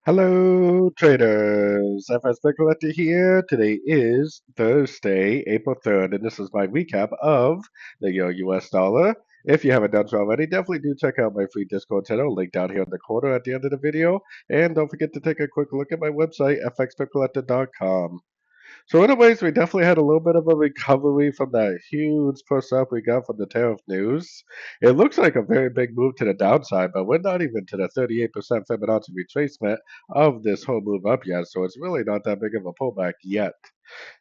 Hello, traders. FX Pip Collector here. Today is Thursday, April 3rd, and this is my recap of the US dollar. If you haven't done so already, definitely do check out my free Discord channel, link down here in the corner at the end of the video. And don't forget to take a quick look at my website, fxpipcollector.com. So anyways, we definitely had a little bit of a recovery from that huge push up we got from the tariff news. It looks like a very big move to the downside, but we're not even to the 38% Fibonacci retracement of this whole move up yet, so it's really not that big of a pullback yet.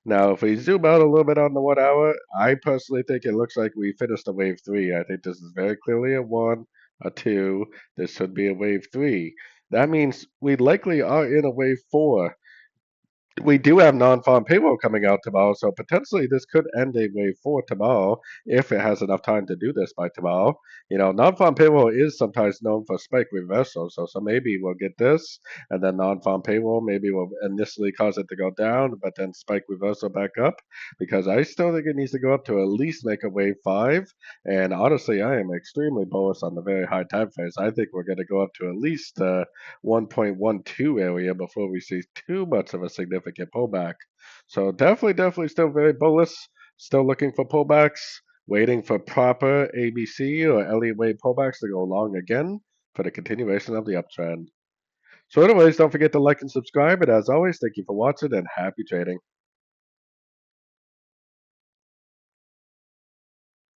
Now, if we zoom out a little bit on the 1 hour, I personally think it looks like we finished a wave three. I think this is very clearly a one, a two. This should be a wave three. That means we likely are in a wave four. We do have non-farm payroll coming out tomorrow, so potentially this could end a wave four tomorrow if it has enough time to do this by tomorrow. Non-farm payroll is sometimes known for spike reversal, so maybe we'll get this, and then non-farm payroll maybe will initially cause it to go down, but then spike reversal back up, because I still think it needs to go up to at least make a wave five, and honestly, I am extremely bullish on the very high time frames. I think we're going to go up to at least 1.12 area before we see too much of a significant pullback. So definitely still very bullish. Still looking for pullbacks. Waiting for proper ABC or Elliot wave pullbacks to go long again for the continuation of the uptrend. So anyways, don't forget to like and subscribe. And as always, thank you for watching and happy trading.